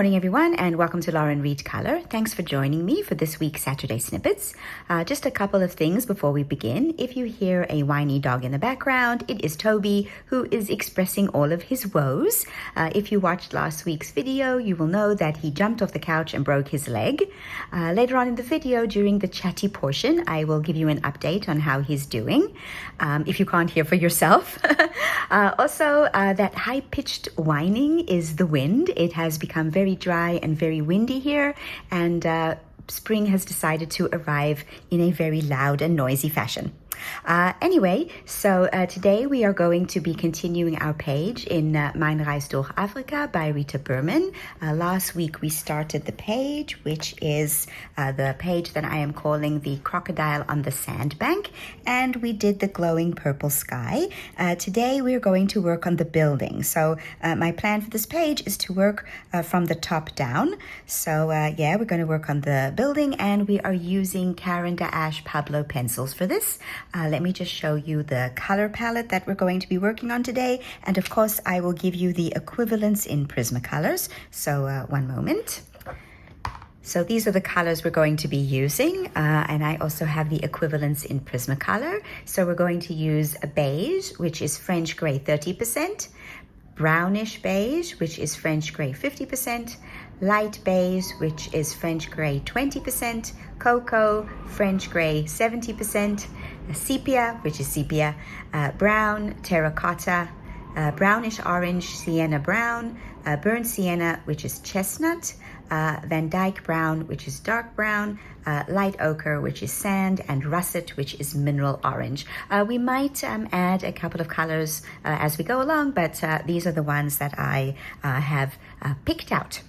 morning, everyone, and welcome to Lauren Reed Color. Thanks for joining me for this week's Saturday Snippets. Just a couple of things before we begin. If you hear a whiny dog in the background, it is Tobie, who is expressing all of his woes. If you watched last week's video, you will know that he jumped off the couch and broke his leg. Later on in the video, during the chatty portion, I will give you an update on how he's doing, if you can't hear for yourself. Also, that high-pitched whining is the wind. It has become very dry and very windy here, and spring has decided to arrive in a very loud and noisy fashion. Anyway, so today we are going to be continuing our page in Mijn Reis door Afrika by Rita Berman. Last week we started the page, which is the page that I am calling The Crocodile on the Sandbank, and we did the glowing purple sky. Today we're going to work on the building. So my plan for this page is to work from the top down. So yeah, we're going to work on the building, and we are using Caran d'Ache Pablo pencils for this. Let me just show you the color palette that we're going to be working on today. And of course, I will give you the equivalents in Prismacolors. So one moment. So these are the colors we're going to be using. And I also have the equivalents in Prismacolor. So we're going to use a beige, which is French gray 30%, brownish beige, which is French gray 50%, light beige, which is French gray 20%, cocoa, French gray 70%, sepia, which is sepia, brown, terracotta, brownish orange, sienna brown, burnt sienna, which is chestnut, Van Dyke brown, which is dark brown, light ochre, which is sand, and russet, which is mineral orange. We might add a couple of colors as we go along, but these are the ones that I have picked out.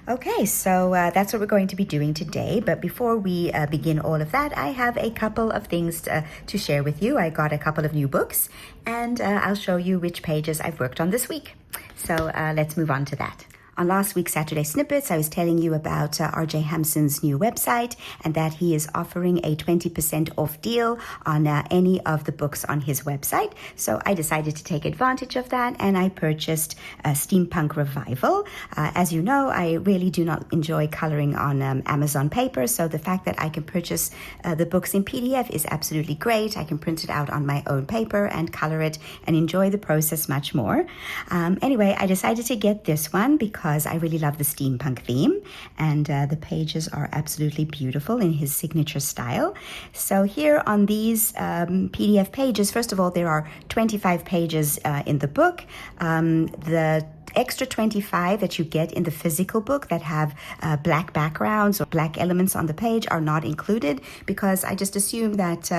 Okay, so that's what we're going to be doing today. But before we begin all of that, I have a couple of things to share with you. I got a couple of new books, and I'll show you which pages I've worked on this week. So let's move on to that. On last week's Saturday Snippets, I was telling you about R.J. Hampson's new website and that he is offering a 20% off deal on any of the books on his website. So I decided to take advantage of that, and I purchased Steampunk Revival. As you know, I really do not enjoy coloring on Amazon paper, so the fact that I can purchase the books in PDF is absolutely great. I can print it out on my own paper and color it and enjoy the process much more. Anyway, I decided to get this one because I really love the steampunk theme, and the pages are absolutely beautiful in his signature style. So here on these PDF pages, first of all, there are 25 pages in the book. The extra 25 that you get in the physical book that have black backgrounds or black elements on the page are not included, because I just assume that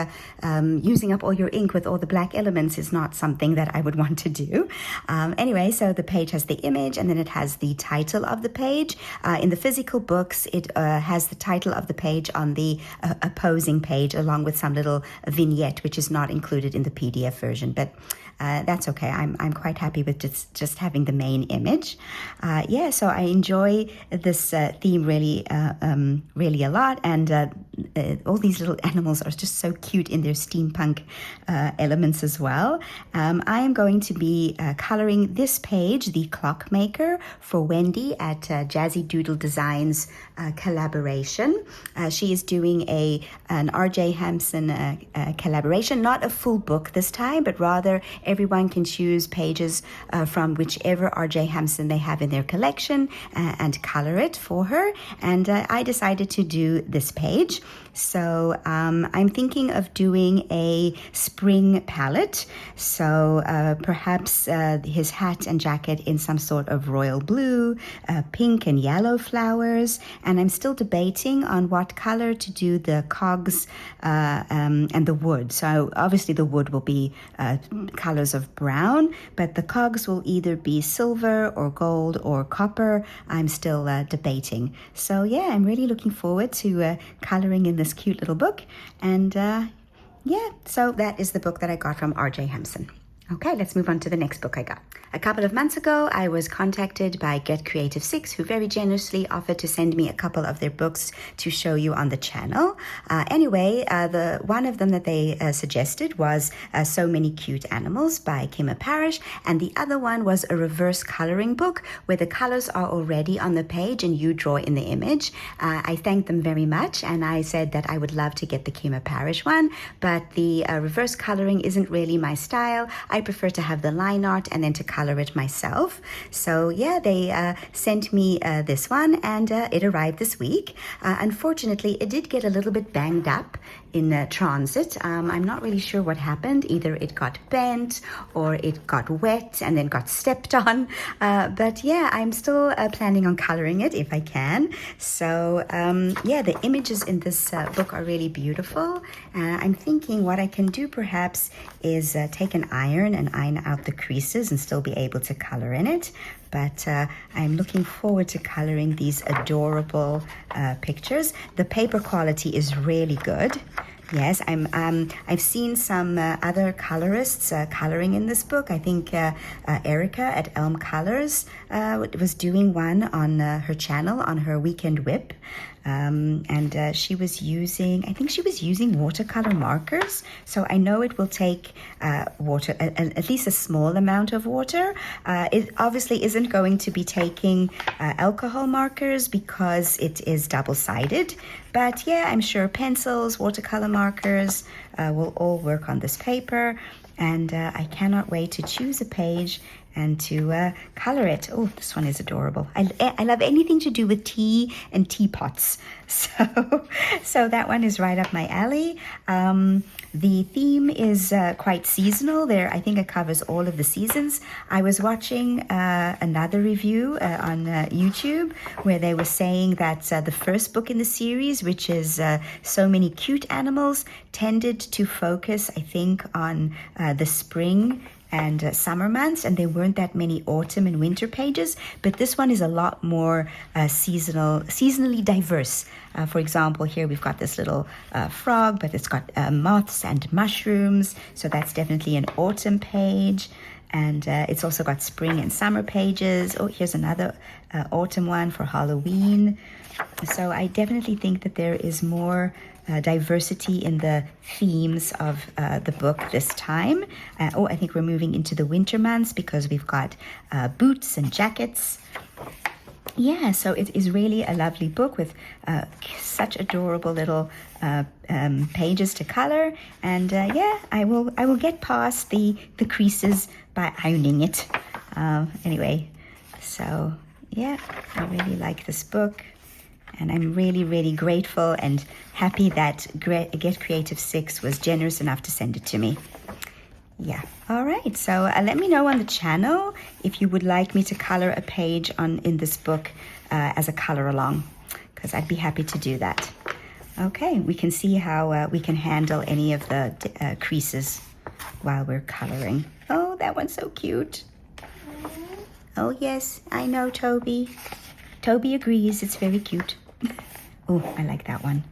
using up all your ink with all the black elements is not something that I would want to do. Anyway, so the page has the image, and then it has the title of the page. In the physical books, it has the title of the page on the opposing page, along with some little vignette, which is not included in the PDF version. But that's okay. I'm quite happy with just having the main image. Yeah, so I enjoy this theme really a lot, and all these little animals are just so cute in their steampunk elements as well. I am going to be coloring this page, The Clockmaker, for Wendy at Jazzy Doodle Designs collaboration. She is doing an R.J. Hampson collaboration, not a full book this time, but rather everyone can choose pages from whichever R.J. Hampson they have in their collection and color it for her. And I decided to do this page. So I'm thinking of doing a spring palette. So perhaps his hat and jacket in some sort of royal blue, pink and yellow flowers. And I'm still debating on what color to do the cogs and the wood. So obviously the wood will be colors of brown, but the cogs will either be silver or gold or copper. I'm still debating. So yeah, I'm really looking forward to coloring in this cute little book. And yeah, so that is the book that I got from R.J. Hampson. Okay, let's move on to the next book I got. A couple of months ago, I was contacted by Get Creative 6, who very generously offered to send me a couple of their books to show you on the channel. The one of them that they suggested was So Many Cute Animals by Kimmer Parrish, and the other one was a reverse coloring book where the colors are already on the page and you draw in the image. I thanked them very much, and I said that I would love to get the Kimmer Parrish one, but the reverse coloring isn't really my style. I prefer to have the line art and then to color it myself. So yeah, they sent me this one, and it arrived this week. Unfortunately, it did get a little bit banged up in transit. I'm not really sure what happened. Either it got bent or it got wet and then got stepped on. But yeah, I'm still planning on coloring it if I can. So yeah, the images in this book are really beautiful. I'm thinking what I can do perhaps is take an iron and iron out the creases and still be able to color in it. But I'm looking forward to coloring these adorable pictures. The paper quality is really good. Yes, I've seen some other colorists coloring in this book. I think Erica at Elm Colors was doing one on her channel, on her Weekend Whip. And she was using, I think she was using watercolor markers. So I know it will take water, at least a small amount of water. It obviously isn't going to be taking alcohol markers because it is double-sided. But yeah, I'm sure pencils, watercolor markers will all work on this paper. And I cannot wait to choose a page and to color it. Oh, this one is adorable. I love anything to do with tea and teapots. So that one is right up my alley. The theme is quite seasonal. There, I think it covers all of the seasons. I was watching another review on YouTube where they were saying that the first book in the series, which is So Many Cute Animals, tended to focus, I think, on the spring and summer months, and there weren't that many autumn and winter pages, but this one is a lot more seasonally diverse. For example, here we've got this little frog, but it's got moths and mushrooms, so that's definitely an autumn page. And it's also got spring and summer pages. Oh, here's another autumn one for Halloween. So I definitely think that there is more diversity in the themes of the book this time. I think we're moving into the winter months because we've got boots and jackets. Yeah, so it is really a lovely book with such adorable little pages to color. And yeah, I will get past the creases by ironing it. Anyway, so yeah, I really like this book. And I'm really, really grateful and happy that Get Creative 6 was generous enough to send it to me. Yeah. All right. So let me know on the channel if you would like me to color a page in this book as a color along, because I'd be happy to do that. Okay. We can see how we can handle any of the creases while we're coloring. Oh, that one's so cute. Oh, yes. I know, Tobie. Tobie agrees. It's very cute. Oh, I like that one.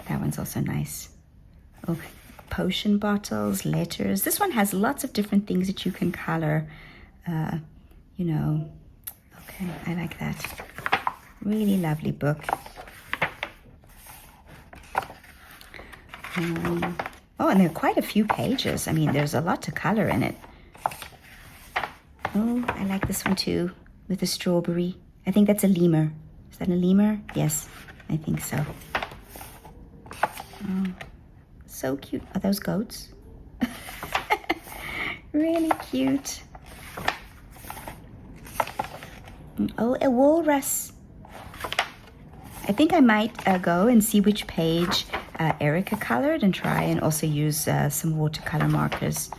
That one's also nice. Oh, potion bottles, letters. This one has lots of different things that you can color. Okay, I like that. Really lovely book. And there are quite a few pages. I mean, there's a lot to color in it. Oh, I like this one too, with the strawberry. I think that's a lemur. Is that a lemur? Yes, I think so. Oh, so cute. Are those goats? Really cute. Oh, a walrus. I think I might go and see which page Erica colored and try and also use some watercolor markers.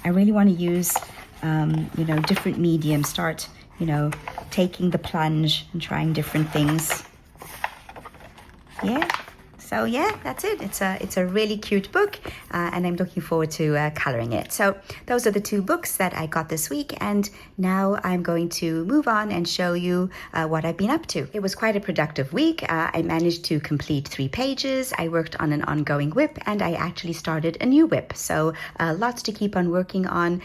I really want to use, different mediums. Start, taking the plunge and trying different things. Yeah, So yeah, that's it. It's a really cute book, and I'm looking forward to coloring it. So those are the two books that I got this week, and now I'm going to move on and show you what I've been up to. It was quite a productive week. I managed to complete 3 pages. I worked on an ongoing whip, and I actually started a new whip. So lots to keep on working on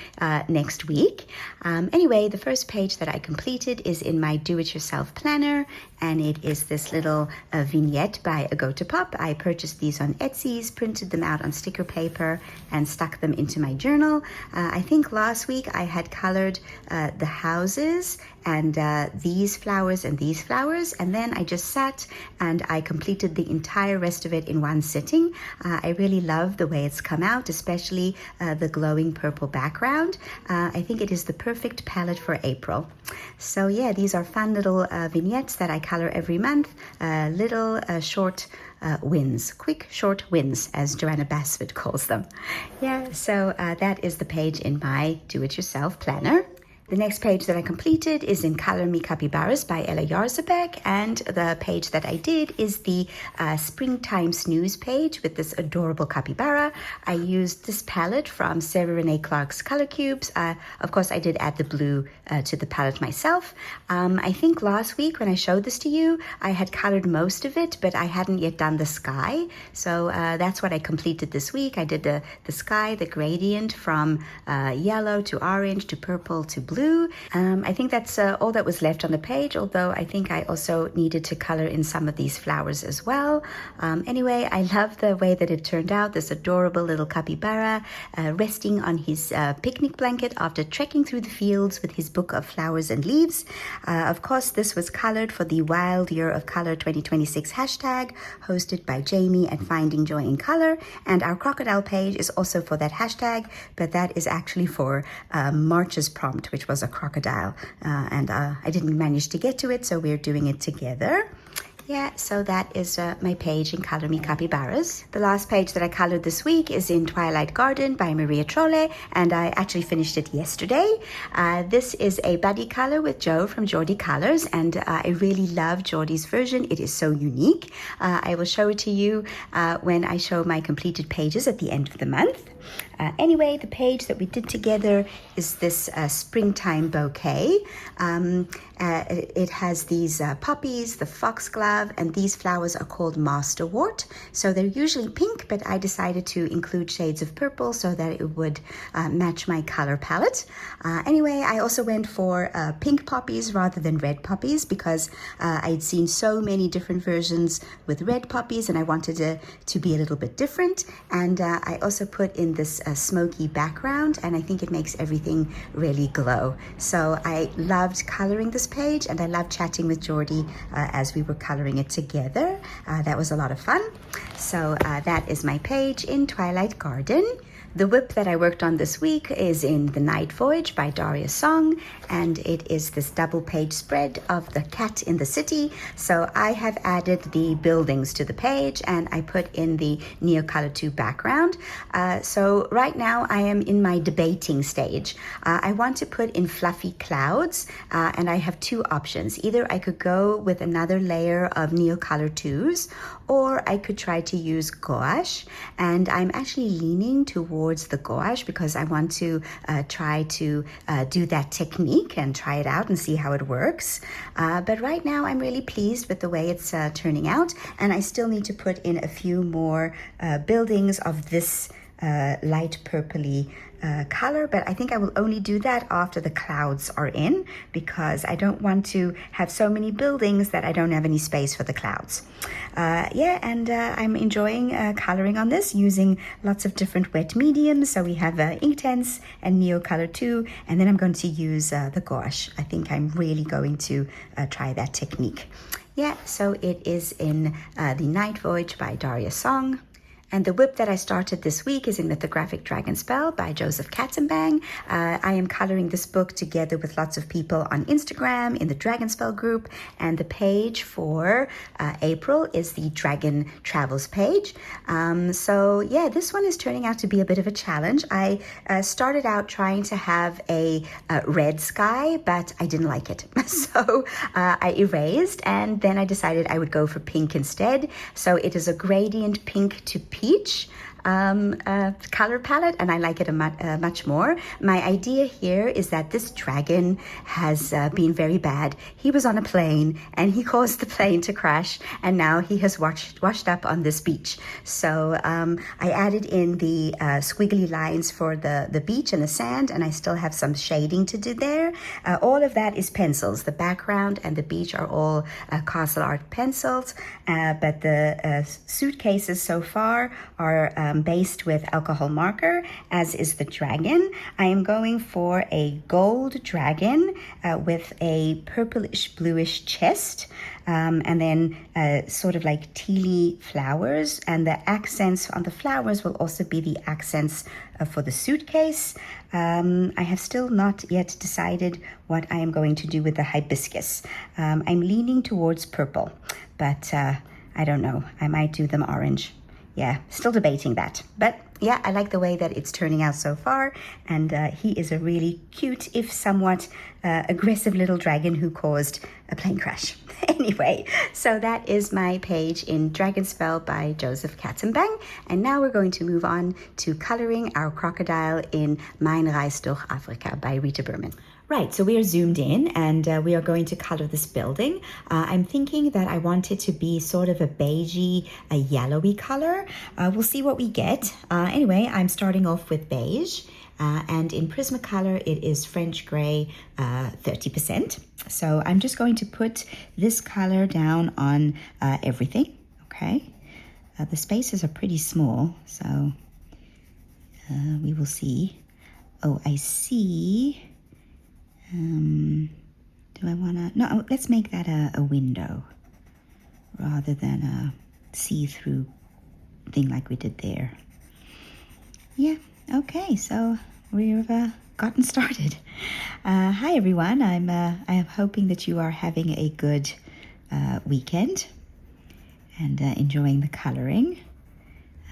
next week. Anyway, the first page that I completed is in my do-it-yourself planner, and it is this little vignette by Agotapop. I purchased these on Etsy's, printed them out on sticker paper, and stuck them into my journal. I think last week I had colored the houses and these flowers and these flowers, and then I just sat and I completed the entire rest of it in one sitting. I really love the way it's come out, especially the glowing purple background. I think it is the perfect palette for April. So yeah, these are fun little vignettes that I color every month, little short wins, quick short wins, as Joanna Basford calls them. Yeah, so that is the page in my do-it-yourself planner. The next page that I completed is in Color Me Capybaras by Ella Yarzabek, and the page that I did is the Springtime Snooze page with this adorable capybara. I used this palette from Sarah Renee Clark's Color Cubes. Of course, I did add the blue to the palette myself. I think last week when I showed this to you, I had colored most of it, but I hadn't yet done the sky. So that's what I completed this week. I did the sky, the gradient from yellow to orange to purple to blue. I think that's all that was left on the page, although I think I also needed to color in some of these flowers as well. Anyway, I love the way that it turned out, this adorable little capybara resting on his picnic blanket after trekking through the fields with his book of flowers and leaves. Of course, this was colored for the Wild Year of Color 2026 hashtag, hosted by Jamie at Finding Joy in Color, and our crocodile page is also for that hashtag, but that is actually for March's prompt, which was a crocodile, and I didn't manage to get to it, so we're doing it together. Yeah, so that is my page in Color Me Capybaras. The last page that I colored this week is in Twilight Garden by Maria Trolle, and I actually finished it yesterday. This is a buddy color with Joe from Geordie Colors, and I really love Geordie's version. It is so unique. I will show it to you when I show my completed pages at the end of the month. Anyway, the page that we did together is this springtime bouquet. It has these poppies, the foxglove, and these flowers are called masterwort. So they're usually pink, but I decided to include shades of purple so that it would match my color palette. Anyway, I also went for pink poppies rather than red poppies because I'd seen so many different versions with red poppies, and I wanted it to be a little bit different. And I also put in this smoky background, and I think it makes everything really glow. So I loved coloring this page, and I loved chatting with Geordie as we were coloring it together. That was a lot of fun. So that is my page in Twilight Garden. The whip that I worked on this week is in The Night Voyage by Daria Song, and it is this double page spread of the cat in the city. So I have added the buildings to the page, and I put in the Neocolor 2 background. So right now I am in my debating stage. I want to put in fluffy clouds, and I have 2 options. Either I could go with another layer of Neocolor 2s, or I could try to use gouache, and I'm actually leaning towards the gouache because I want to try to do that technique and try it out and see how it works. But right now I'm really pleased with the way it's turning out, and I still need to put in a few more buildings of this light purpley color, but I think I will only do that after the clouds are in because I don't want to have so many buildings that I don't have any space for the clouds. I'm enjoying coloring on this using lots of different wet mediums. So we have Inktense and Neocolor 2, and then I'm going to use the gouache. I think I'm really going to try that technique. Yeah, so it is in The Night Voyage by Daria Song. And the whip that I started this week is in Mythographic Dragonspell by Joseph Katzenbang. I am coloring this book together with lots of people on Instagram in the Dragonspell group, and the page for April is the Dragon Travels page. So yeah, this one is turning out to be a bit of a challenge. I started out trying to have a red sky, but I didn't like it. So I erased, and then I decided I would go for pink instead. So it is a gradient pink to peach color palette, and I like it much more. My idea here is that this dragon has been very bad. He was on a plane and he caused the plane to crash, and now he has washed up on this beach. So I added in the squiggly lines for the beach and the sand, and I still have some shading to do there. All of that is pencils. The background and the beach are all castle art pencils, but the suitcases so far are based with alcohol marker, as is the dragon. I am going for a gold dragon with a purplish bluish chest, and then sort of like tealy flowers, and the accents on the flowers will also be the accents for the suitcase. I have still not yet decided what I am going to do with the hibiscus. I'm leaning towards purple, but I don't know. I might do them orange. Yeah, still debating that. But yeah, I like the way that it's turning out so far. And he is a really cute, if somewhat aggressive little dragon who caused a plane crash. Anyway, so that is my page in Dragonspell by Joseph Katzenbang. And now we're going to move on to coloring our crocodile in Mein Reis durch Afrika by Rita Berman. Right, so we are zoomed in, and we are going to color this building. I'm thinking that I want it to be sort of a beigey, a yellowy color. We'll see what we get. Anyway, I'm starting off with beige, and in Prismacolor it is French gray 30%. So I'm just going to put this color down on everything, okay? The spaces are pretty small, so we will see. Oh, I see. Do I want to? No, let's make that a window rather than a see-through thing like we did there. Yeah, okay, so we've gotten started. Hi everyone, I am hoping that you are having a good weekend and enjoying the coloring.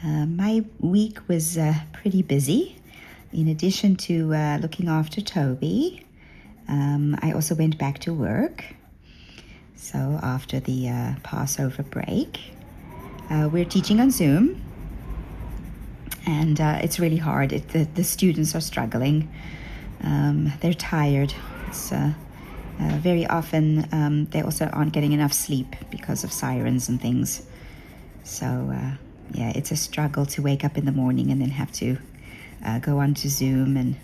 My week was pretty busy. In addition to looking after Tobie, I also went back to work. So after the Passover break, we're teaching on Zoom, and it's really hard. The students are struggling. They're tired. It's very often they also aren't getting enough sleep because of sirens and things. So yeah, it's a struggle to wake up in the morning and then have to go on to Zoom and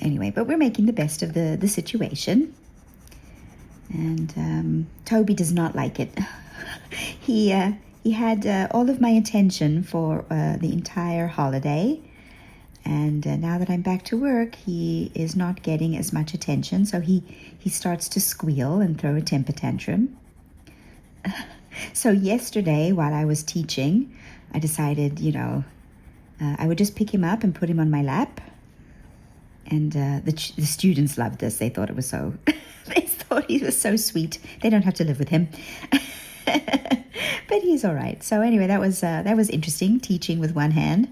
anyway, but we're making the best of the situation. And Tobie does not like it. He had all of my attention for the entire holiday, and now that I'm back to work, he is not getting as much attention, so he starts to squeal and throw a temper tantrum. So yesterday, while I was teaching, I decided, I would just pick him up and put him on my lap. And the students loved this. They thought it was so, they thought he was so sweet. They don't have to live with him. But he's all right. So anyway, that was interesting, teaching with one hand.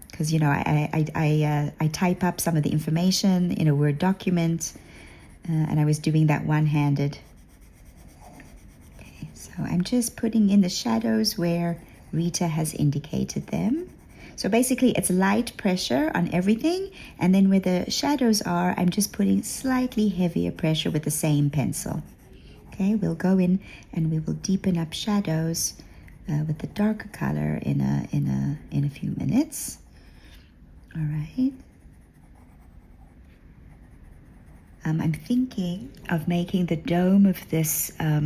Because, I type up some of the information in a Word document, and I was doing that one-handed. Okay, so I'm just putting in the shadows where Rita has indicated them. So basically it's light pressure on everything, and then where the shadows are, I'm just putting slightly heavier pressure with the same pencil. Okay, we'll go in and we will deepen up shadows with the darker color in a few minutes. All right. I'm thinking of making the dome of this, I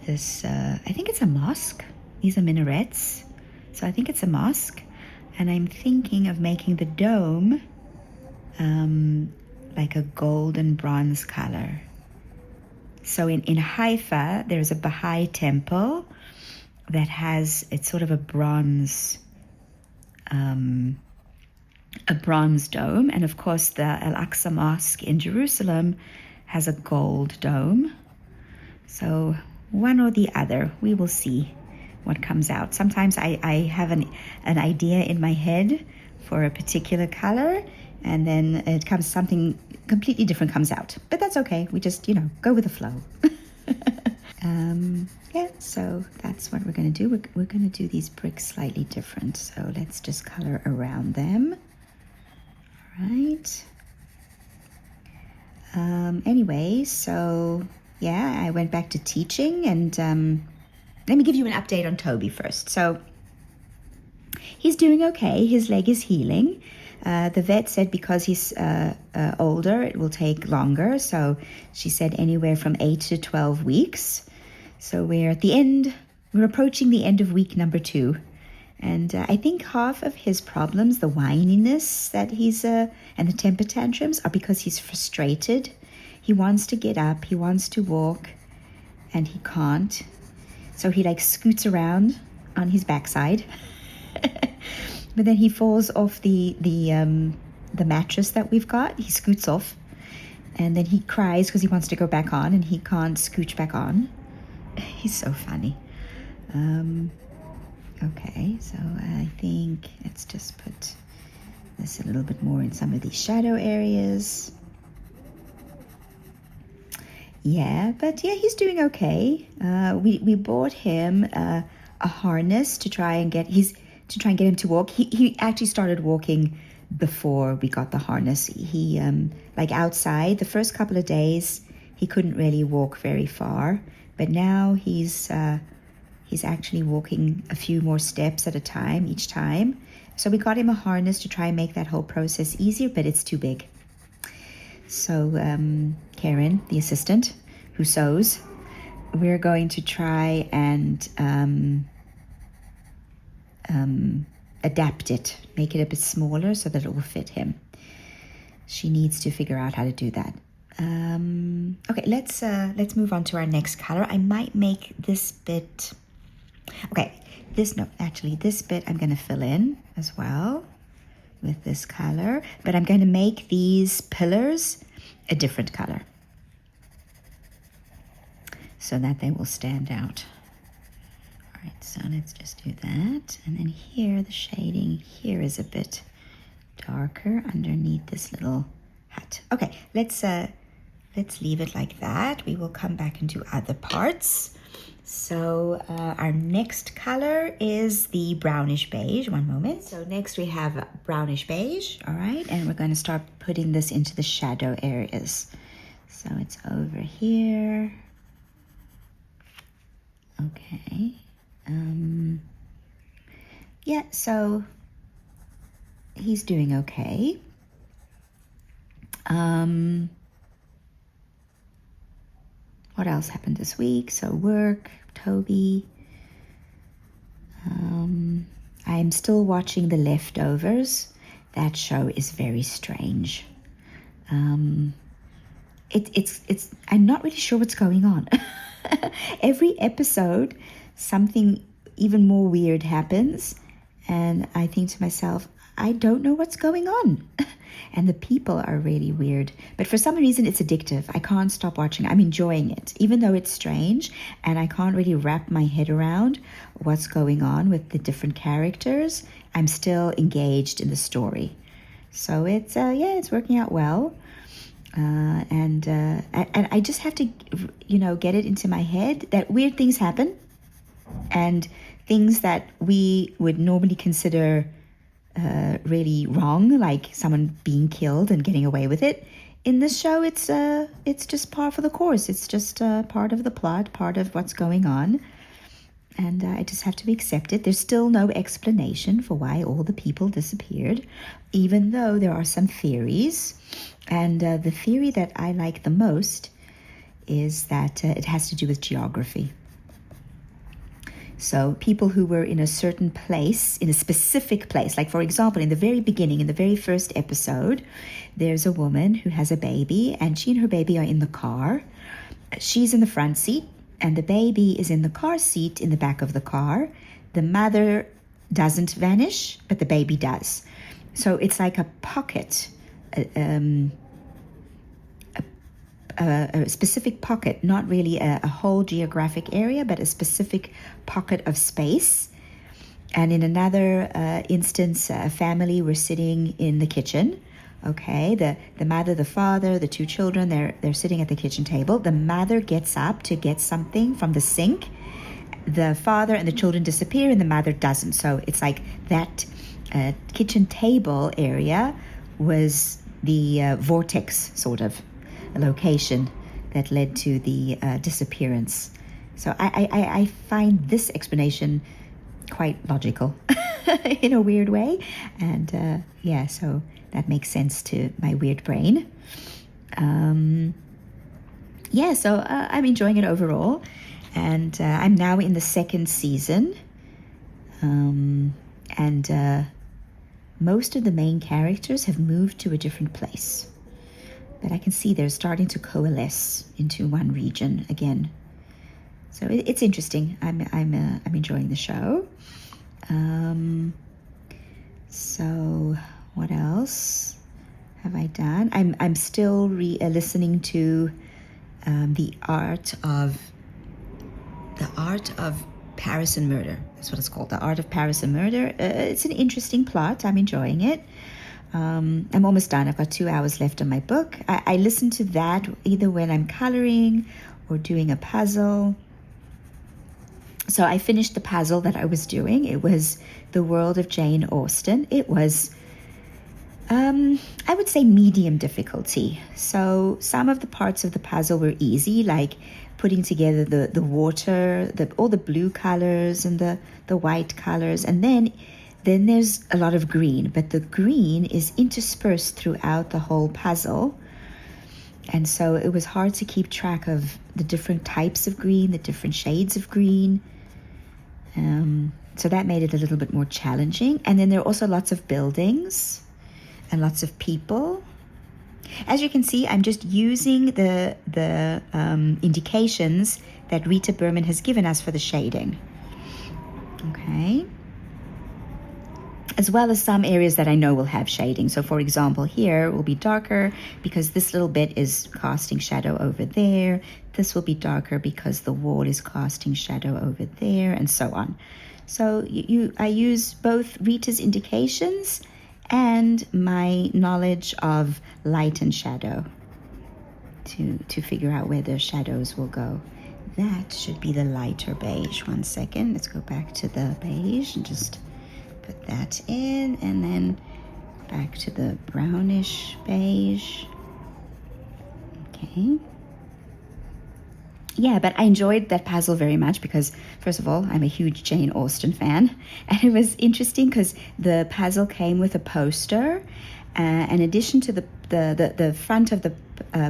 think it's a mosque. These are minarets. So I think it's a mosque, and I'm thinking of making the dome like a golden bronze color. So in Haifa, there's a Baha'i temple, that has, it's sort of a bronze dome. And of course, the Al-Aqsa Mosque in Jerusalem has a gold dome. So one or the other, we will see what comes out. Sometimes I have an idea in my head for a particular color, and then it comes something completely different comes out. But that's okay. We just, go with the flow. Yeah, so that's what we're going to do. We're going to do these bricks slightly different. So let's just color around them. All right. Anyway, so yeah, I went back to teaching, and let me give you an update on Tobie first. So he's doing okay. His leg is healing. The vet said because he's older, it will take longer. So she said anywhere from 8 to 12 weeks. So we're at the end. We're approaching the end of week number 2. And I think half of his problems, the whininess that he's, and the temper tantrums, are because he's frustrated. He wants to get up, he wants to walk, and he can't. So he scoots around on his backside. But then he falls off the mattress that we've got. He scoots off, and then he cries because he wants to go back on, and he can't scooch back on. He's so funny. Okay, so I think let's just put this a little bit more in some of these shadow areas. Yeah, but yeah, he's doing okay. We bought him a harness to try and get him to walk. He actually started walking before we got the harness. He outside the first couple of days he couldn't really walk very far, but now he's actually walking a few more steps at a time each time. So we got him a harness to try and make that whole process easier, but it's too big. So Karen, the assistant who sews, we're going to try and adapt it, make it a bit smaller so that it will fit him. She needs to figure out how to do that. Okay, let's move on to our next color. I might make this bit. Okay, this bit I'm going to fill in as well with this color, but I'm going to make these pillars a different color so that they will stand out. All right, so let's just do that. And then here, the shading here is a bit darker underneath this little hut. Okay, let's leave it like that. We will come back and do other parts. So our next color is the brownish beige. One moment. So next we have brownish beige. All right, and we're going to start putting this into the shadow areas. So it's over here. Okay. Yeah, so he's doing okay. What else happened this week? So work, Tobie. I'm still watching The Leftovers. That show is very strange. It's I'm not really sure what's going on. Every episode, something even more weird happens, and I think to myself, I don't know what's going on. And the people are really weird. But for some reason, it's addictive. I can't stop watching. I'm enjoying it, even though it's strange. And I can't really wrap my head around what's going on with the different characters. I'm still engaged in the story. So it's working out well. And I just have to, get it into my head that weird things happen. And things that we would normally consider really wrong, like someone being killed and getting away with it. In this show, it's just par for the course. It's just part of the plot, part of what's going on. And I just have to accept it. There's still no explanation for why all the people disappeared, even though there are some theories. And the theory that I like the most is that it has to do with geography. So people who were in a certain place, in a specific place, like for example, in the very beginning, in the very first episode, there's a woman who has a baby and she and her baby are in the car. She's in the front seat and the baby is in the car seat in the back of the car. The mother doesn't vanish, but the baby does. So it's like a pocket, a specific pocket, not really a whole geographic area, but a specific pocket of space. And in another instance, a family were sitting in the kitchen. Okay, the mother, the father, the two children, they're sitting at the kitchen table. The mother gets up to get something from the sink. The father and the children disappear, and the mother doesn't. So it's like that kitchen table area was the vortex, sort of, a location that led to the disappearance. So I find this explanation quite logical in a weird way. And so that makes sense to my weird brain. I'm enjoying it overall. And I'm now in the second season. Most of the main characters have moved to a different place. But I can see they're starting to coalesce into one region again. So it's interesting. I'm enjoying the show. So what else have I done? I'm still listening to the art of Paris and Murder. That's what it's called. The Art of Paris and Murder. It's an interesting plot. I'm enjoying it. I'm almost done. I've got 2 hours left on my book. I listen to that either when I'm coloring or doing a puzzle. So I finished the puzzle that I was doing. It was The World of Jane Austen. It was, I would say, medium difficulty. So some of the parts of the puzzle were easy, like putting together the water, all the blue colors and the white colors. And then there's a lot of green, but the green is interspersed throughout the whole puzzle. And so it was hard to keep track of the different types of green, the different shades of green. So that made it a little bit more challenging. And then there are also lots of buildings and lots of people. As you can see, I'm just using the indications that Rita Berman has given us for the shading. Okay. As well as some areas that I know will have shading. So for example, here will be darker because this little bit is casting shadow over there. This will be darker because the wall is casting shadow over there, and so on. So I use both Rita's indications and my knowledge of light and shadow to figure out where the shadows will go. That should be the lighter beige. One second, let's go back to the beige and just put that in, and then back to the brownish beige. Okay. Yeah, but I enjoyed that puzzle very much because, first of all, I'm a huge Jane Austen fan. And it was interesting because the puzzle came with a poster. In addition to the front of the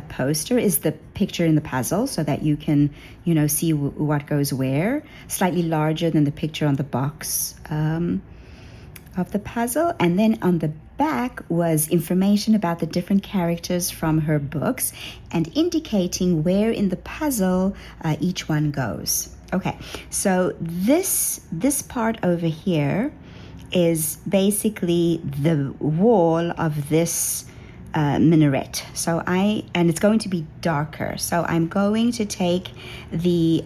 poster is the picture in the puzzle so that you can, see what goes where. Slightly larger than the picture on the box of the puzzle. And then on the back was information about the different characters from her books and indicating where in the puzzle each one goes. Okay, so this part over here is basically the wall of this minaret. And it's going to be darker. So I'm going to take the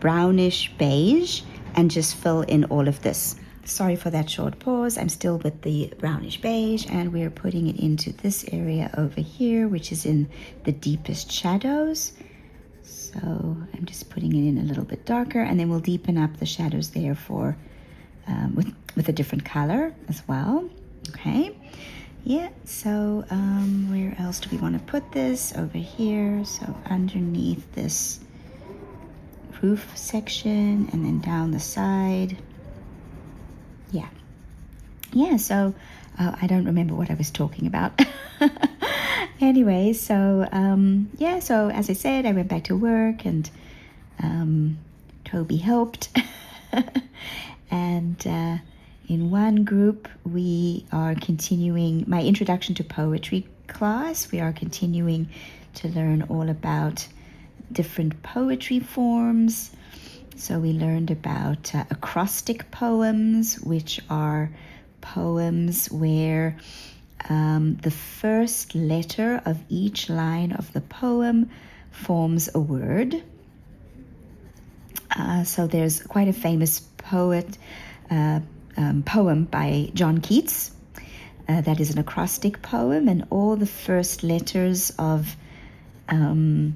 brownish beige and just fill in all of this. Sorry for that short pause. I'm still with the brownish beige, and we're putting it into this area over here, which is in the deepest shadows. So I'm just putting it in a little bit darker, and then we'll deepen up the shadows there for with a different color as well. Okay. Yeah, so where else do we want to put this? Over here, so underneath this roof section, and then down the side. Yeah, so I don't remember what I was talking about. Anyway, so so as I said, I went back to work, and Tobie helped. And in one group, we are continuing my introduction to poetry class. We are continuing to learn all about different poetry forms. So we learned about acrostic poems, which are poems where the first letter of each line of the poem forms a word. So there's quite a famous poem by John Keats that is an acrostic poem, and all the first letters of the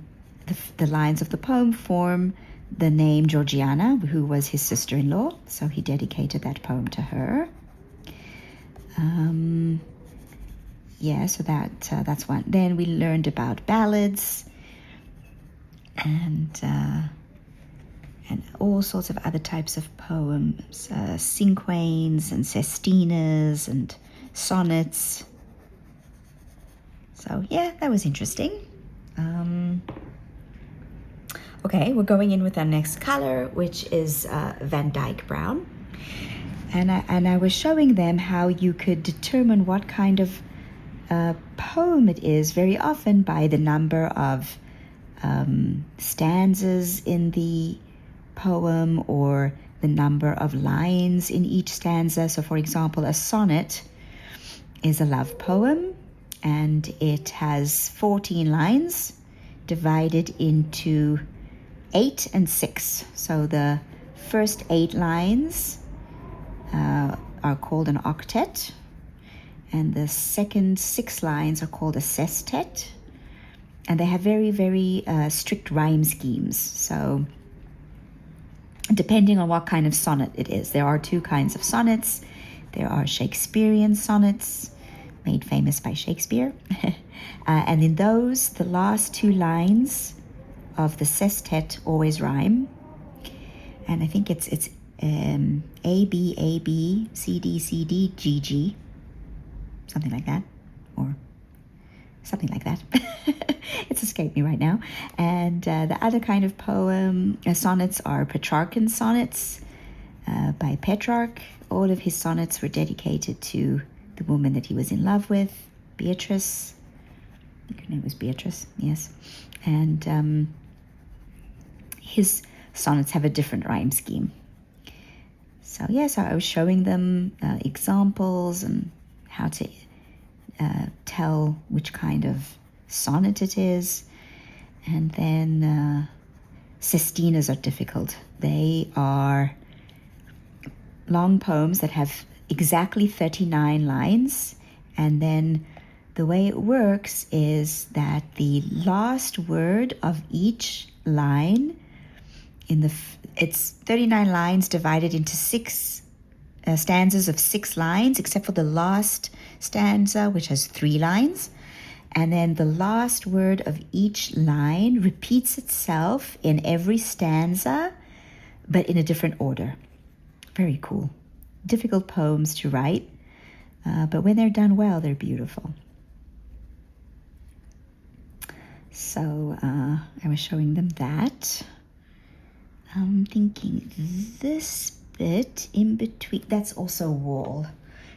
lines of the poem form the name Georgiana, who was his sister-in-law. So he dedicated that poem to her. So that's one. Then we learned about ballads and all sorts of other types of poems, cinquains and sestinas and sonnets. So yeah, that was interesting. Okay, we're going in with our next color, which is Van Dyke Brown. And I was showing them how you could determine what kind of poem it is very often by the number of stanzas in the poem or the number of lines in each stanza. So for example, a sonnet is a love poem, and it has 14 lines divided into 8 and 6. So the first 8 lines are called an octet, and the second 6 lines are called a sestet, and they have very, very strict rhyme schemes. So depending on what kind of sonnet it is, there are 2 kinds of sonnets. There are Shakespearean sonnets, made famous by Shakespeare, and in those, the last 2 lines of the sestet always rhyme, and I think it's A B A B C D C D G G, something like that, or something like that. It's escaped me right now. And the other kind of poem sonnets are Petrarchan sonnets by Petrarch. All of his sonnets were dedicated to the woman that he was in love with, Beatrice. I think her name was Beatrice, yes. And his sonnets have a different rhyme scheme. So I was showing them examples and how to tell which kind of sonnet it is. And then sestinas are difficult. They are long poems that have exactly 39 lines, and then the way it works is that the last word of each line it's 39 lines divided into 6 stanzas of 6 lines, except for the last stanza, which has 3 lines. And then the last word of each line repeats itself in every stanza, but in a different order. Very cool. Difficult poems to write, but when they're done well, they're beautiful. So I was showing them that. I'm thinking this bit in between, that's also wall.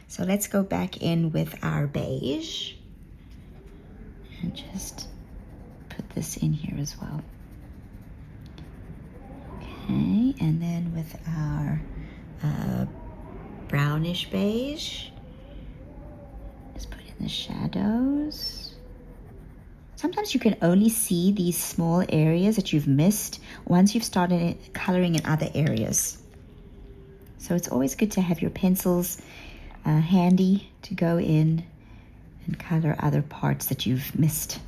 So let's go back in with our beige and just put this in here as well. Okay, and then with our brownish beige, just put in the shadows. Sometimes you can only see these small areas that you've missed once you've started coloring in other areas. So it's always good to have your pencils handy to go in and color other parts that you've missed.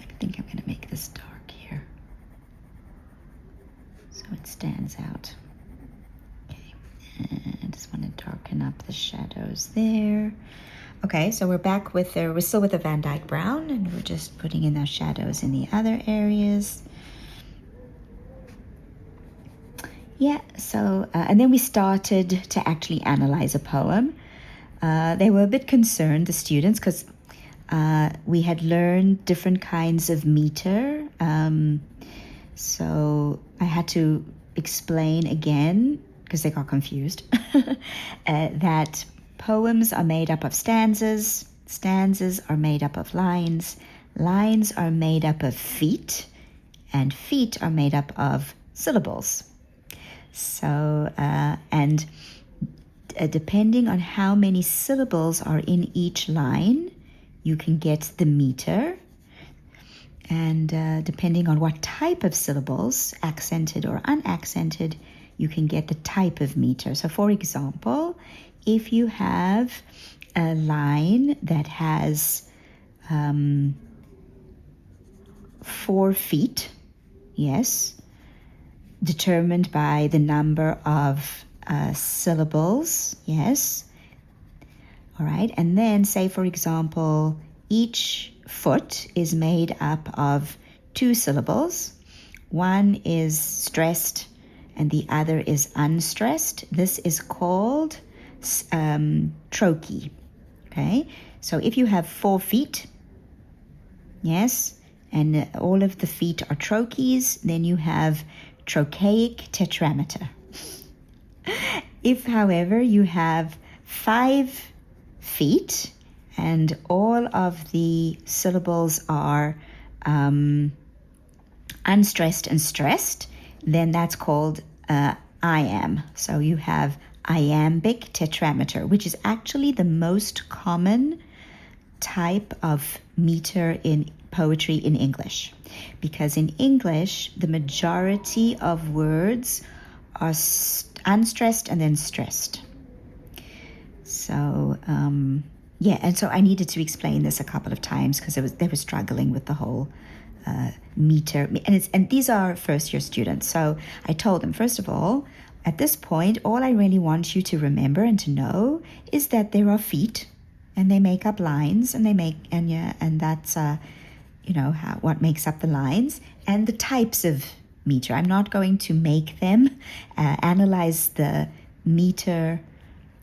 I think I'm going to make this dark here so it stands out. Okay, and I just want to darken up the shadows there. Okay, so we're back with we're still with the Van Dyke Brown, and we're just putting in our shadows in the other areas. Yeah, so, and then we started to actually analyze a poem. They were a bit concerned, the students, because we had learned different kinds of meter. So I had to explain again, because they got confused, that poems are made up of stanzas, stanzas are made up of lines, Lines are made up of feet, and feet are made up of syllables. So, depending on how many syllables are in each line, you can get the meter. And depending on what type of syllables, accented or unaccented, you can get the type of meter. So for example, if you have a line that has 4 feet, yes, determined by the number of syllables, yes. All right, and then say, for example, each foot is made up of 2 syllables. One is stressed and the other is unstressed. This is called trochee, okay? So if you have 4 feet, yes, and all of the feet are trochees, then you have trochaic tetrameter. If, however, you have 5 feet and all of the syllables are unstressed and stressed, then that's called iamb. So you have iambic tetrameter, which is actually the most common type of meter in poetry in English, because in English the majority of words are unstressed and then stressed. So and so I needed to explain this a couple of times because they were struggling with the whole meter, and these are first year students. So I told them, first of all, at this point, all I really want you to remember and to know is that there are feet, and they make up lines, and that's what makes up the lines and the types of meter. I'm not going to make them analyze the meter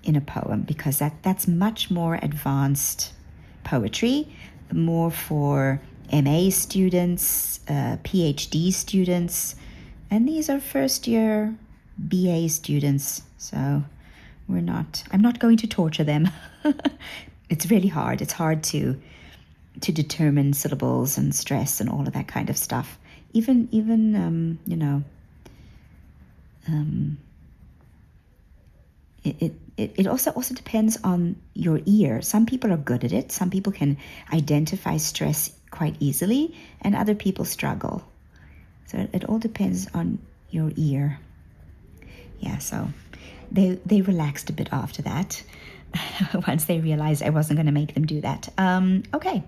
in a poem, because that's much more advanced poetry, more for MA students, PhD students, and these are first year BA students. So I'm not going to torture them. It's really hard. It's hard to determine syllables and stress and all of that kind of stuff. It also depends on your ear. Some people are good at it. Some people can identify stress quite easily, and other people struggle. So it all depends on your ear. Yeah, so they relaxed a bit after that. Once they realized I wasn't going to make them do that. Okay,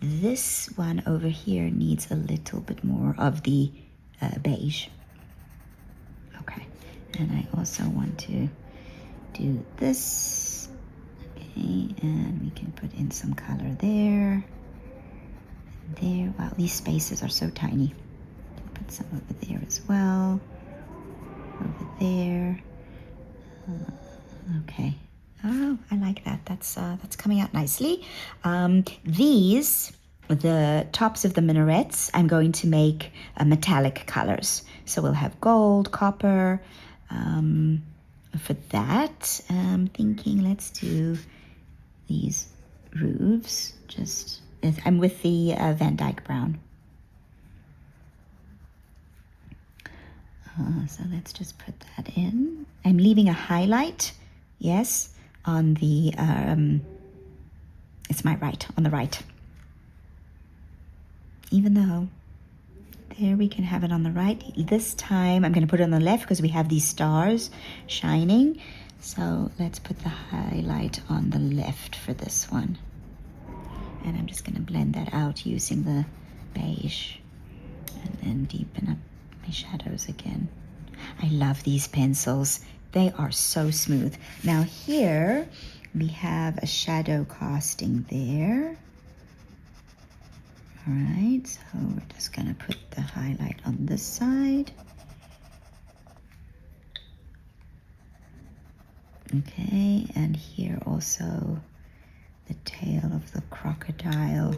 this one over here needs a little bit more of the beige. Okay, and I also want to do this. Okay, and we can put in some color there. There, wow, these spaces are so tiny. Put some over there as well. Over there. Okay. Oh, I like that. That's coming out nicely. The tops of the minarets, I'm going to make metallic colors. So we'll have gold, copper. For that, I'm thinking let's do these roofs. I'm with the Van Dyke brown. So let's just put that in. I'm leaving a highlight, yes, on the, it's my right, on the right. Even though, there we can have it on the right. This time I'm going to put it on the left because we have these stars shining. So let's put the highlight on the left for this one. And I'm just going to blend that out using the beige and then deepen up my shadows again. I love these pencils. They are so smooth. Now here we have a shadow casting there. All right, so we're just gonna put the highlight on this side. Okay, and here also the tail of the crocodile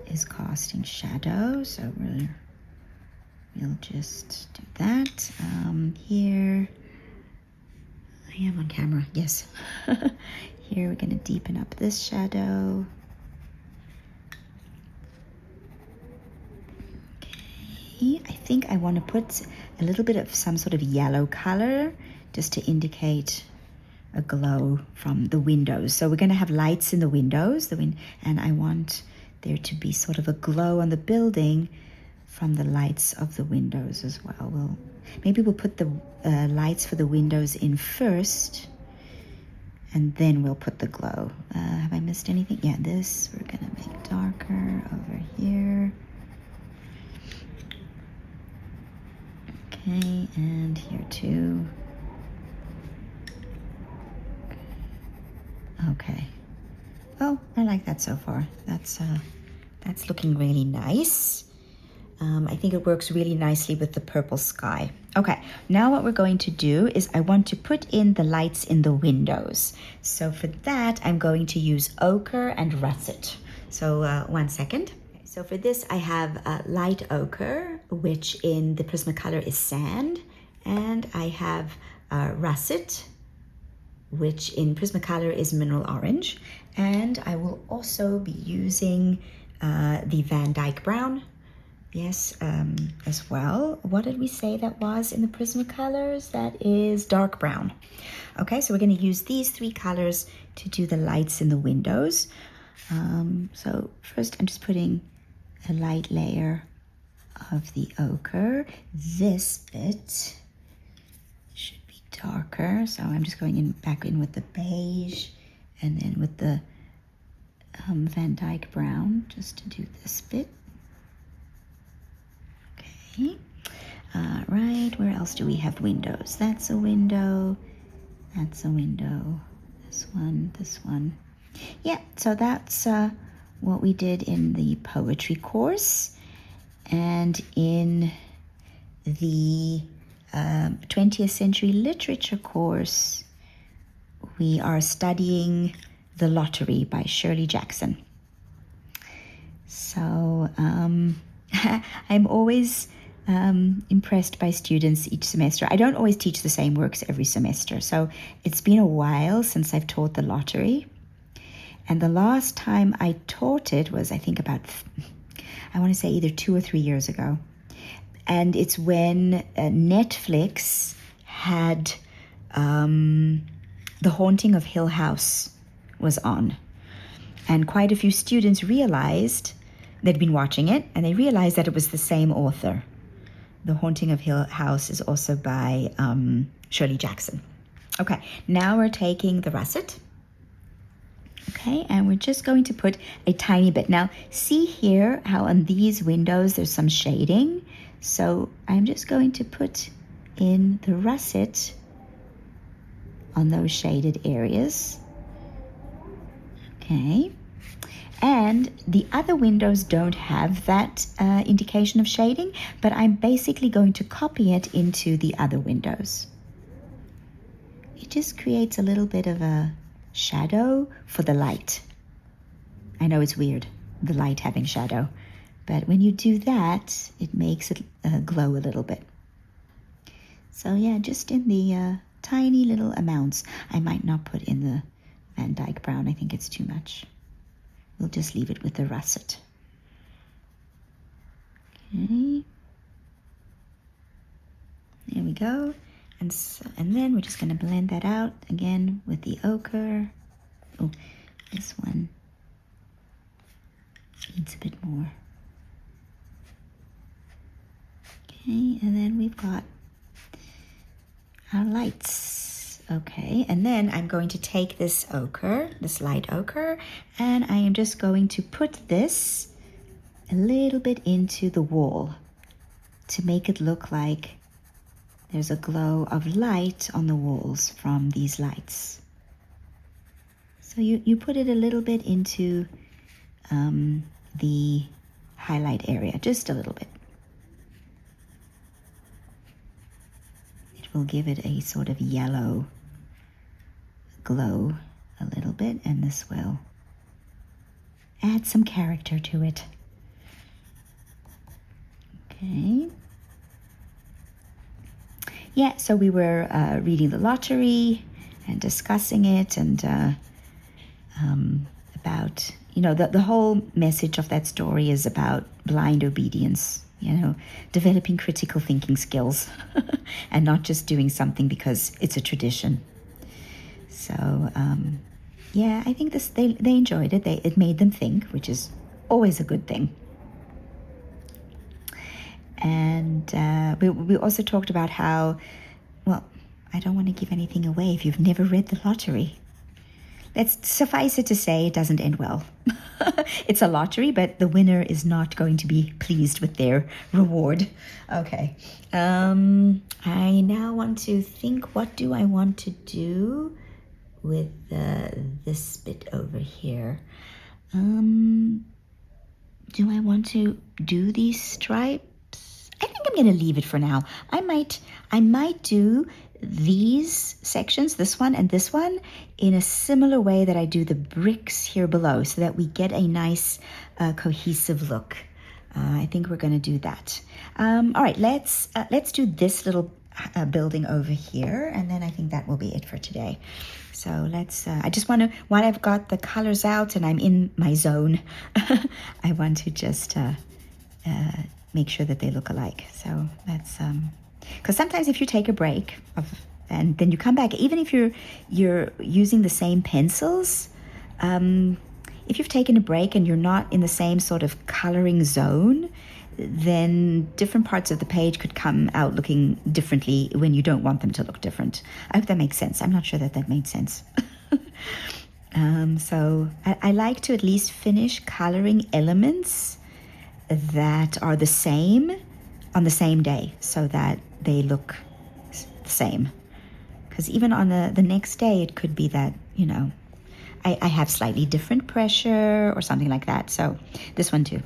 is casting shadow, so we'll just do that. Here, I am on camera, yes. here we're going to deepen up this shadow. Okay, I think I want to put a little bit of some sort of yellow color just to indicate a glow from the windows. So we're going to have lights in the windows, and I want there to be sort of a glow on the building from the lights of the windows as well. Maybe we'll put the lights for the windows in first, and then we'll put the glow. Have I missed anything? Yeah, this we're going to make darker over here. Okay, and here too. Okay. Oh, I like that so far. That's looking really nice. I think it works really nicely with the purple sky. Okay, now what we're going to do is I want to put in the lights in the windows. So for that, I'm going to use ochre and russet. So 1 second. So for this, I have light ochre, which in the Prismacolor is sand, and I have russet, which in Prismacolor is mineral orange, and I will also be using the Van Dyke brown, yes, as well. What did we say that was in the Prismacolors? That is dark brown. Okay, so we're going to use these 3 colors to do the lights in the windows. So first I'm just putting a light layer of the ochre. This bit should be darker, so I'm just going back in with the beige and then with the Van Dyke brown just to do this bit. Okay, right, where else do we have windows? That's a window, that's a window, this one. Yeah, so that's what we did in the poetry course, and in the 20th century literature course, we are studying The Lottery by Shirley Jackson. So I'm always impressed by students each semester. I don't always teach the same works every semester, so it's been a while since I've taught The Lottery. And the last time I taught it was, I think, about, I want to say either 2 or 3 years ago. And it's when Netflix had The Haunting of Hill House was on. And quite a few students realized, they'd been watching it, and they realized that it was the same author. The Haunting of Hill House is also by Shirley Jackson. Okay, now we're taking the russet. Okay, and we're just going to put a tiny bit. Now, see here how on these windows there's some shading. So I'm just going to put in the russet on those shaded areas. Okay, and the other windows don't have that indication of shading, but I'm basically going to copy it into the other windows. It just creates a little bit of a shadow for the light. I know it's weird, the light having shadow, but when you do that, it makes it glow a little bit. So yeah, just in the tiny little amounts. I might not put in the Van Dyke brown. I think it's too much. We'll just leave it with the russet. Okay. There we go. And then we're just going to blend that out again with the ochre. Oh, this one needs a bit more. Okay, and then we've got our lights. Okay, and then I'm going to take this ochre, this light ochre, and I am just going to put this a little bit into the wall to make it look like there's a glow of light on the walls from these lights. So you put it a little bit into the highlight area, just a little bit. It will give it a sort of yellow glow a little bit, and this will add some character to it. Okay. Yeah, so we were reading The Lottery and discussing it, and about, the whole message of that story is about blind obedience, developing critical thinking skills and not just doing something because it's a tradition. So, yeah, I think they enjoyed it. It made them think, which is always a good thing. And we also talked about how, well, I don't want to give anything away if you've never read the lottery. Let's suffice it to say it doesn't end well. It's a lottery, but the winner is not going to be pleased with their reward. Okay. I now want to think, what do I want to do with this bit over here? Do I want to do these stripes? I think I'm going to leave it for now. I might do these sections, this one and this one, in a similar way that I do the bricks here below, so that we get a nice cohesive look. I think we're going to do that. All right, let's do this little building over here, and then I think that will be it for today. So let's, I just want to, while I've got the colors out and I'm in my zone, I want to just make sure that they look alike. So that's, because sometimes if you take a break and then you come back, even if you're using the same pencils, if you've taken a break and you're not in the same sort of coloring zone, then different parts of the page could come out looking differently when you don't want them to look different. I hope that makes sense. I'm not sure that made sense. So I like to at least finish coloring elements that are the same on the same day, so that they look the same. Because even on the next day, it could be that, I have slightly different pressure or something like that. So this one too.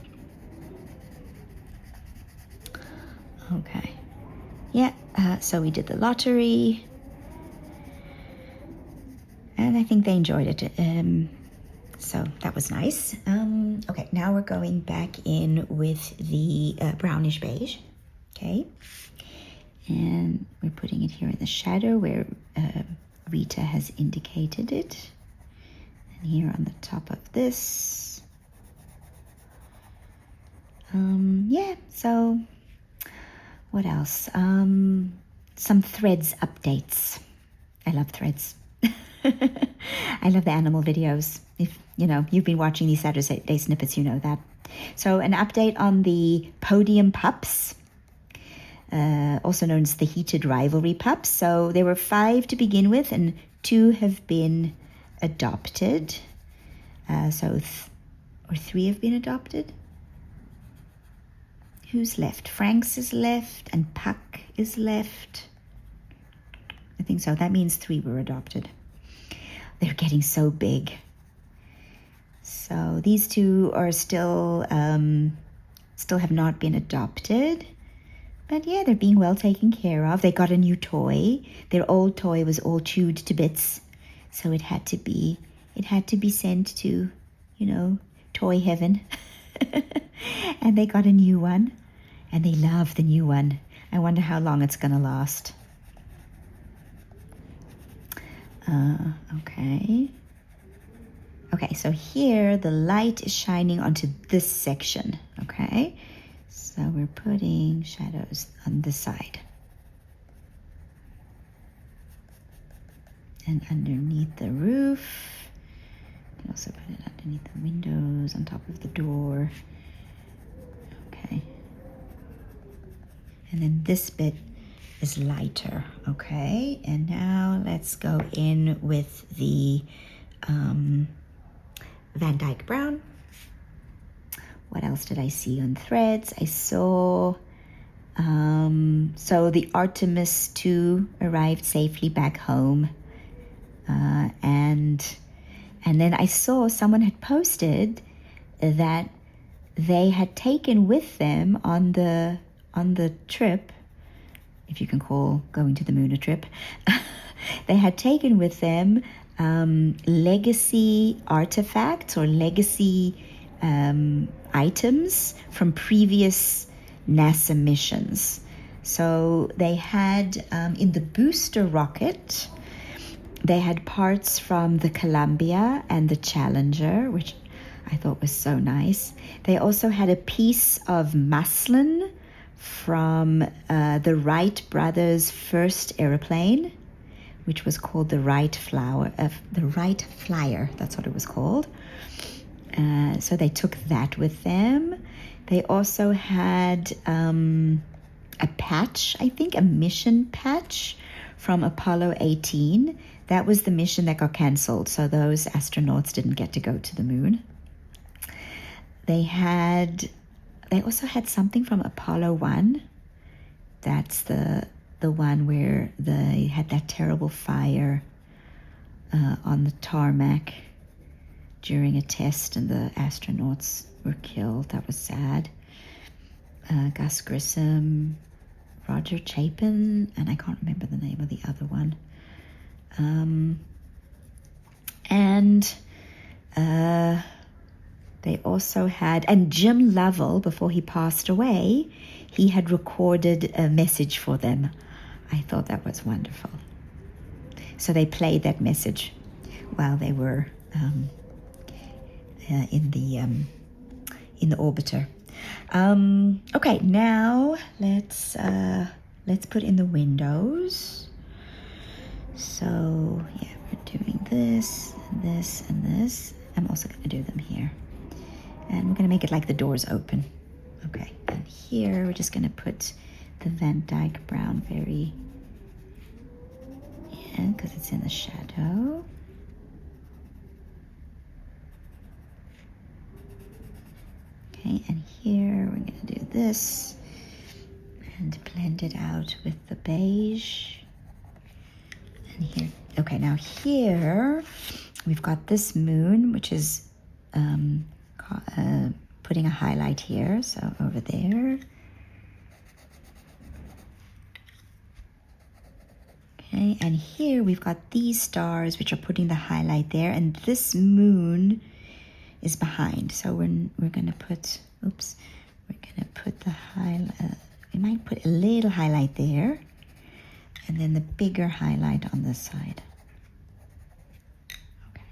Okay. Yeah, so we did the lottery. And I think they enjoyed it. So that was nice. Okay, now we're going back in with the brownish beige. Okay. And we're putting it here in the shadow where Rita has indicated it. And here on the top of this. Yeah, so what else? Some threads updates. I love threads. I love the animal videos. If you've been watching these Saturday Snippets, you know that. So an update on the podium pups, also known as the heated rivalry pups. So there were 5 to begin with, and 2 have been adopted. So 3 have been adopted. Who's left? Frank's is left, and Puck is left. I think so. That means 3 were adopted. They're getting so big. So these 2 are still have not been adopted. But yeah, they're being well taken care of. They got a new toy. Their old toy was all chewed to bits. So it had to be sent to, toy heaven. And they got a new one. And they love the new one. I wonder how long it's going to last. Okay. Okay, so here the light is shining onto this section. Okay. So we're putting shadows on this side. And underneath the roof. You can also put it underneath the windows, on top of the door. Okay. And then this bit is lighter. Okay. And now let's go in with the Van Dyke Brown. What else did I see on threads? I saw, so the Artemis 2 arrived safely back home. And then I saw someone had posted that they had taken with them on the trip, if you can call going to the moon a trip, they had taken with them legacy artifacts or legacy items from previous NASA missions. So they had in the booster rocket, They had parts from the Columbia and the Challenger, which I thought was so nice. They also had a piece of muslin from the Wright brothers' first airplane, which was called the Wright Flyer. That's what it was called. So they took that with them. They also had a patch, I think, a mission patch from Apollo 18. That was the mission that got canceled, so those astronauts didn't get to go to the moon. They also had something from Apollo 1. That's the one where they had that terrible fire on the tarmac during a test and the astronauts were killed. That was sad. Gus Grissom, Roger Chapin, and I can't remember the name of the other one. They also had, and Jim Lovell, before he passed away, he had recorded a message for them. I thought that was wonderful. So they played that message while they were in the orbiter. Okay, now let's put in the windows. So yeah, we're doing this and this and this. I'm also going to do them here. And we're going to make it like the doors open. Okay, and here we're just going to put the Van Dyke Brown very, because it's in the shadow. Okay, and here we're going to do this and blend it out with the beige. And here, okay, now here we've got this moon, which is putting a highlight here, so over there. Okay, and here we've got these stars, which are putting the highlight there, and this moon is behind. So we're gonna put, we're gonna put the highlight. We might put a little highlight there, and then the bigger highlight on this side. Okay,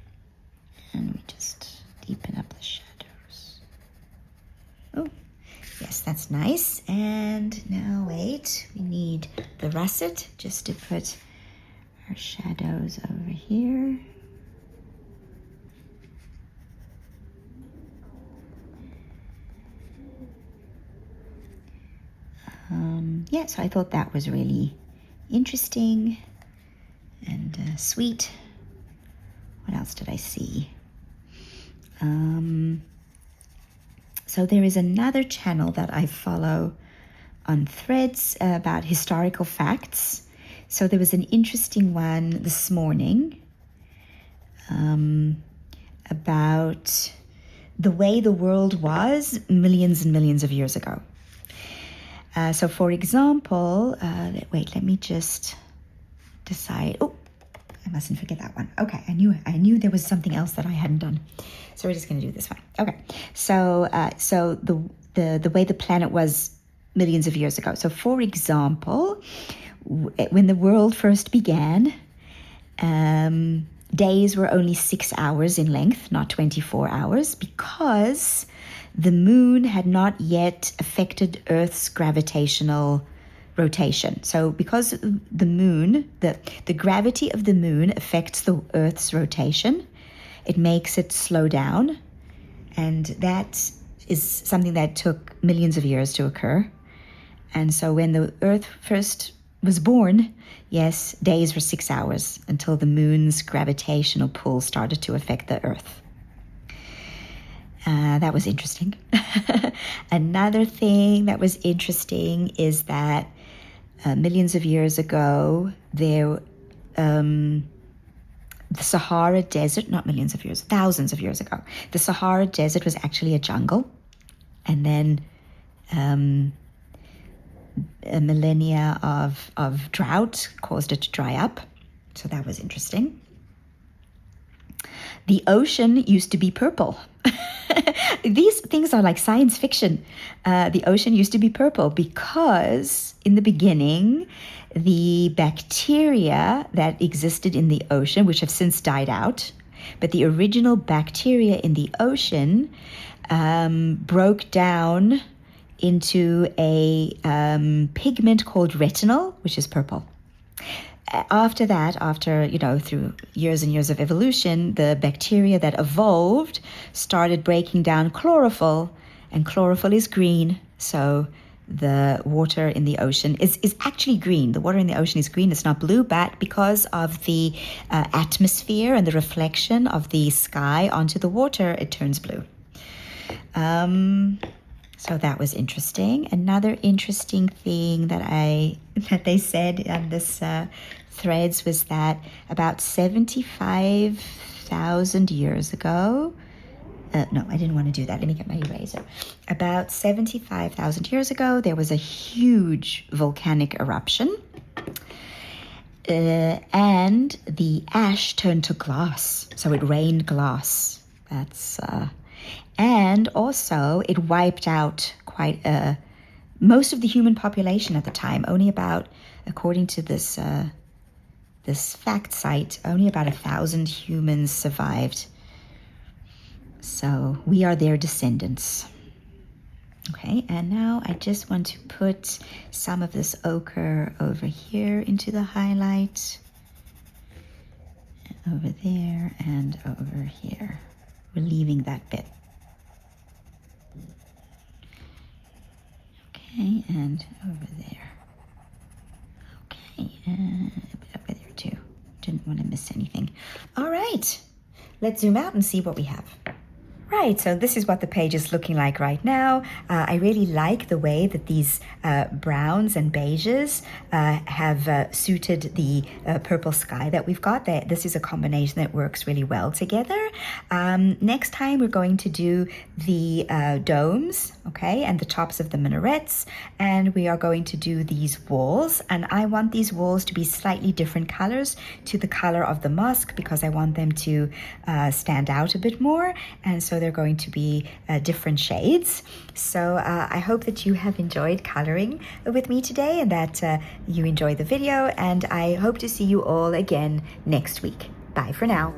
and we just deepen up the shadows. Oh, yes, that's nice. And now wait, we need the russet just to put our shadows over here. Yeah, so I thought that was really interesting and sweet. What else did I see? So there is another channel that I follow on Threads about historical facts. So there was an interesting one this morning about the way the world was millions and millions of years ago. So for example, wait, let me just decide. Oh, I mustn't forget that one. Okay, I knew there was something else that I hadn't done. So we're just going to do this one. Okay, so the way the planet was millions of years ago. So for example, when the world first began, days were only 6 hours in length, not 24 hours, because the moon had not yet affected Earth's gravitational rotation. So because the moon, the gravity of the moon affects the Earth's rotation, it makes it slow down. And that is something that took millions of years to occur. And so when the Earth first was born, yes, days were 6 hours until the moon's gravitational pull started to affect the Earth. That was interesting. Another thing that was interesting is that millions of years ago, the Sahara Desert, not millions of years, thousands of years ago, the Sahara Desert was actually a jungle. And then a millennia of drought caused it to dry up. So that was interesting. The ocean used to be purple. These things are like science fiction. The ocean used to be purple because in the beginning, the bacteria that existed in the ocean, which have since died out, but the original bacteria in the ocean broke down into a pigment called retinol, which is purple. After that, through years and years of evolution, the bacteria that evolved started breaking down chlorophyll, and chlorophyll is green. So the water in the ocean is actually green. The water in the ocean is green. It's not blue, but because of the atmosphere and the reflection of the sky onto the water, it turns blue. So that was interesting. Another interesting thing that they said on this threads was that about 75,000 years ago, no, I didn't want to do that. Let me get my eraser. About 75,000 years ago, there was a huge volcanic eruption. And the ash turned to glass. So it rained glass. And also it wiped out most of the human population at the time. Only about, according to this fact site, only about 1,000 humans survived. So we are their descendants. Okay, and now I just want to put some of this ochre over here into the highlight. Over there and over here. We're leaving that bit. Okay, and over there. Okay, and a bit over there too. Didn't want to miss anything. All right, let's zoom out and see what we have. Right, so this is what the page is looking like right now. I really like the way that these browns and beiges have suited the purple sky that we've got. This is a combination that works really well together. Next time we're going to do the domes, okay, and the tops of the minarets, and we are going to do these walls. And I want these walls to be slightly different colors to the color of the mosque because I want them to stand out a bit more. And so they're going to be different shades. So I hope that you have enjoyed coloring with me today and that you enjoy the video, and I hope to see you all again next week. Bye for now.